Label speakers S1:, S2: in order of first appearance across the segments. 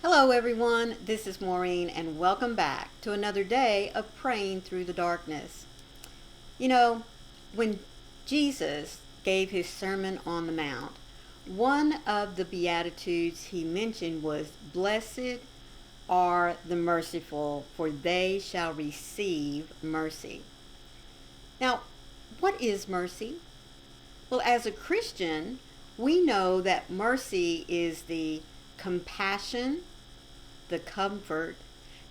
S1: Hello everyone, this is Maureen and welcome back to another day of praying through the darkness. You know, when Jesus gave his Sermon on the Mount, one of the Beatitudes he mentioned was, "Blessed are the merciful, for they shall receive mercy." Now, what is mercy? Well, as a Christian, we know that mercy is the compassion, the comfort,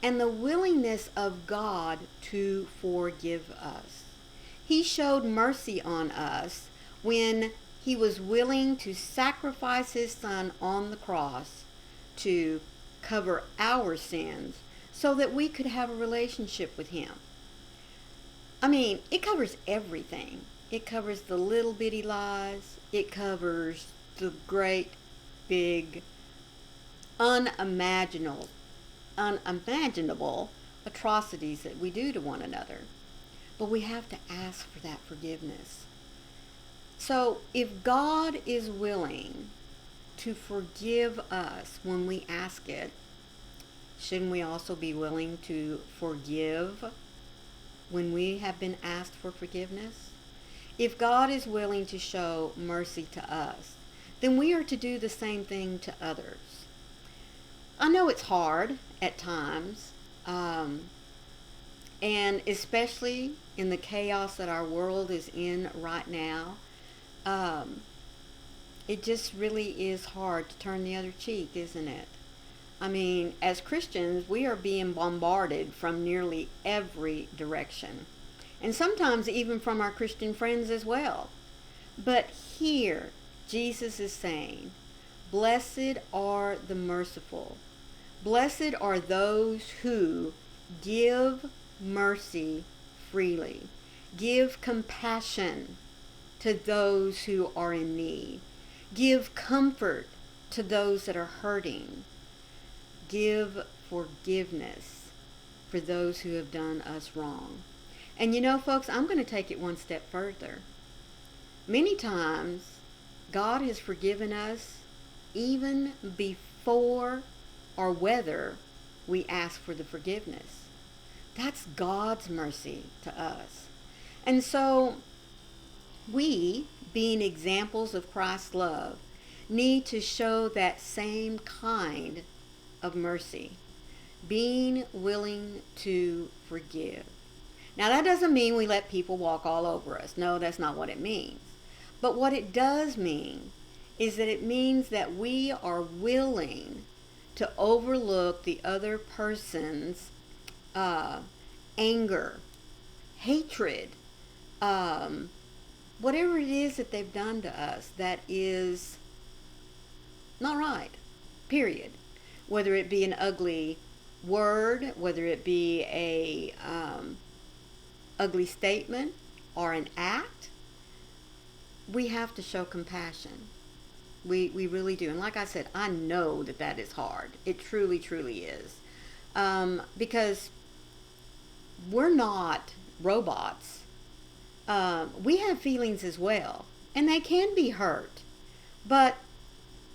S1: and the willingness of God to forgive us. He showed mercy on us when he was willing to sacrifice his son on the cross to cover our sins so that we could have a relationship with him. I mean, it covers everything. It covers the little bitty lies. It covers the great, big, unimaginable atrocities that we do to one another. But we have to ask for that forgiveness. So if God is willing to forgive us when we ask it, shouldn't we also be willing to forgive when we have been asked for forgiveness? If God is willing to show mercy to us, then we are to do the same thing to others. I know it's hard at times, and especially in the chaos that our world is in right now, it just really is hard to turn the other cheek, isn't it? I mean, as Christians, we are being bombarded from nearly every direction, and sometimes even from our Christian friends as well. But here, Jesus is saying, "Blessed are the merciful. Blessed are those who give mercy freely, give compassion to those who are in need, give comfort to those that are hurting, give forgiveness for those who have done us wrong." And you know, folks, I'm going to take it one step further. Many times, God has forgiven us even before or whether we ask for the forgiveness. That's God's mercy to us. And so we, being examples of Christ's love, need to show that same kind of mercy, being willing to forgive. Now, that doesn't mean we let people walk all over us. No, that's not what it means. But what it does mean is that it means that we are willing to overlook the other person's anger, hatred, whatever it is that they've done to us that is not right, period. Whether it be an ugly word, whether it be a ugly statement or an act, we have to show compassion. We really do. And like I said, I know that that is hard. It truly, truly is. Because we're not robots. We have feelings as well. And they can be hurt. But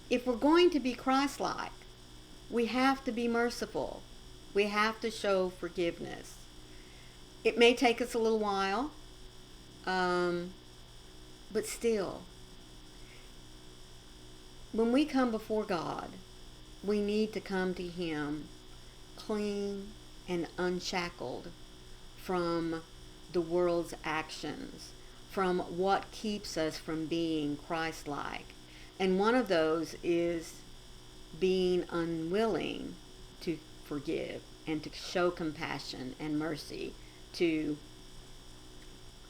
S1: if we're going to be Christ-like, we have to be merciful. We have to show forgiveness. It may take us a little while. But still, when we come before God, we need to come to him clean and unshackled from the world's actions, from what keeps us from being Christ-like. And one of those is being unwilling to forgive and to show compassion and mercy to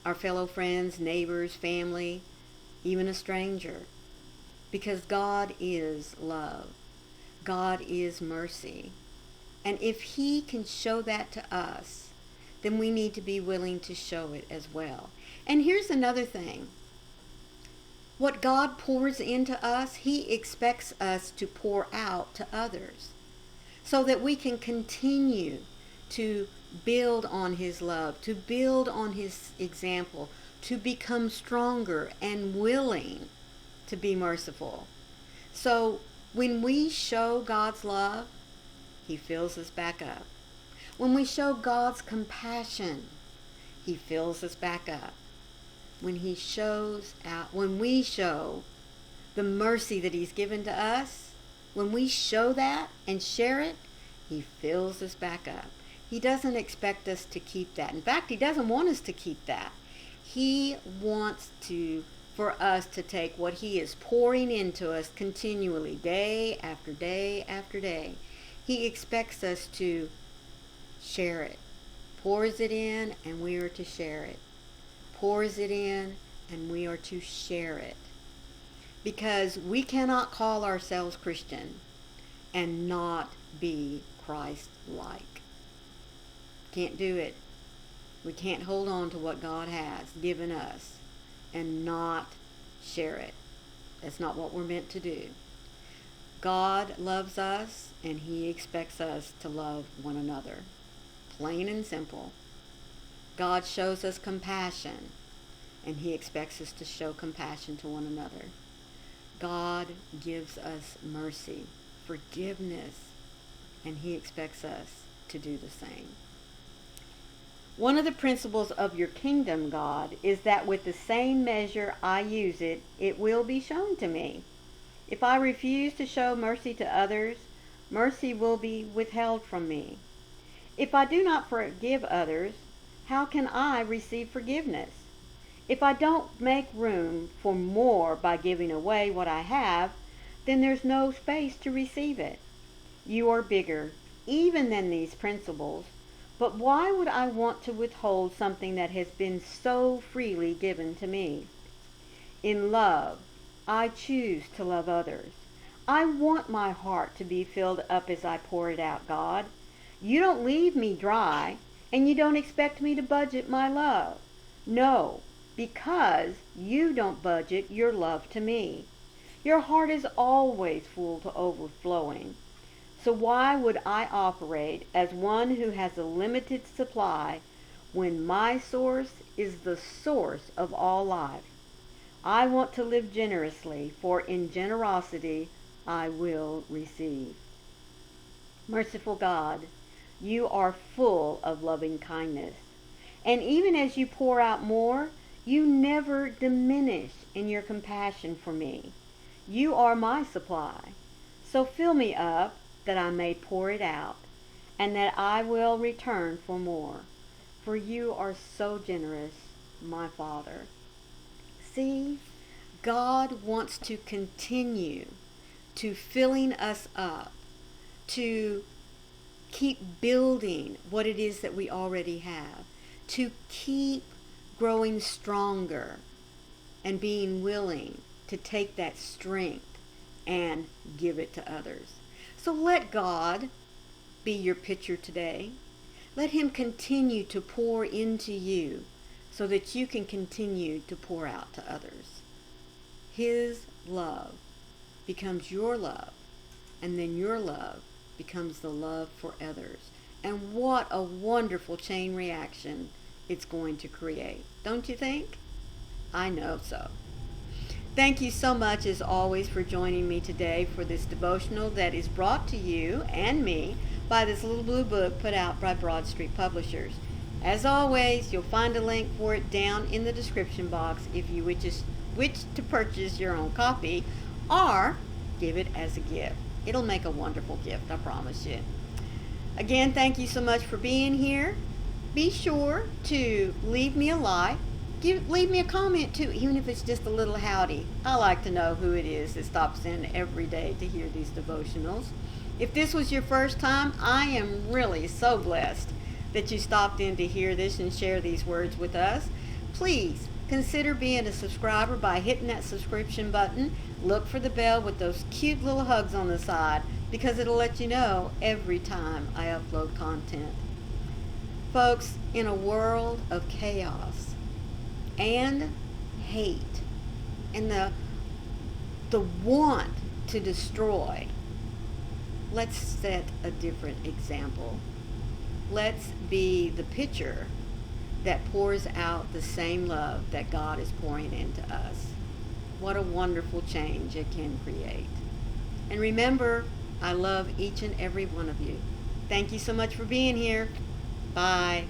S1: our fellow friends, neighbors, family, even a stranger. Because God is love. God is mercy. And if he can show that to us, then we need to be willing to show it as well. And here's another thing. What God pours into us, he expects us to pour out to others, so that we can continue to build on his love, to build on his example, to become stronger and willing to be merciful. So when we show God's love, He fills us back up. When we show God's compassion, He fills us back up. When we show the mercy that He's given to us, when we show that and share it, He fills us back up. He doesn't expect us to keep that. In fact, He doesn't want us to keep that. He wants for us to take what He is pouring into us continually, day after day after day. He expects us to share it. Pours it in, and we are to share it. Pours it in, and we are to share it. Because we cannot call ourselves Christian and not be Christ-like. Can't do it. We can't hold on to what God has given us and not share it. That's not what we're meant to do. God loves us, and He expects us to love one another. Plain and simple. God shows us compassion, and He expects us to show compassion to one another. God gives us mercy, forgiveness, and He expects us to do the same. One of the principles of your kingdom, God, is that with the same measure I use it, it will be shown to me. If I refuse to show mercy to others, mercy will be withheld from me. If I do not forgive others, how can I receive forgiveness? If I don't make room for more by giving away what I have, then there's no space to receive it. You are bigger, even than these principles, but why would I want to withhold something that has been so freely given to me? In love, I choose to love others. I want my heart to be filled up as I pour it out, God. You don't leave me dry, and you don't expect me to budget my love. No, because you don't budget your love to me. Your heart is always full to overflowing. So why would I operate as one who has a limited supply when my source is the source of all life? I want to live generously, for in generosity I will receive. Merciful God, you are full of loving kindness. And even as you pour out more, you never diminish in your compassion for me. You are my supply. So fill me up that I may pour it out, and that I will return for more. For you are so generous, my Father. See, God wants to continue to filling us up, to keep building what it is that we already have, to keep growing stronger and being willing to take that strength and give it to others. So let God be your pitcher today. Let Him continue to pour into you so that you can continue to pour out to others. His love becomes your love, and then your love becomes the love for others. And what a wonderful chain reaction it's going to create. Don't you think? I know so. Thank you so much, as always, for joining me today for this devotional that is brought to you and me by this little blue book put out by Broad Street Publishers. As always, you'll find a link for it down in the description box if you wish to purchase your own copy or give it as a gift. It'll make a wonderful gift, I promise you. Again, thank you so much for being here. Be sure to leave me a like. Leave me a comment too, even if it's just a little howdy. I like to know who it is that stops in every day to hear these devotionals. If this was your first time, I am really so blessed that you stopped in to hear this and share these words with us. Please consider being a subscriber by hitting that subscription button. Look for the bell with those cute little hugs on the side, because it'll let you know every time I upload content. Folks, in a world of chaos and hate and the want to destroy, let's set a different example. Let's be the pitcher that pours out the same love that God is pouring into us. What a wonderful change it can create. And remember, I love each and every one of you. Thank you so much for being here. Bye.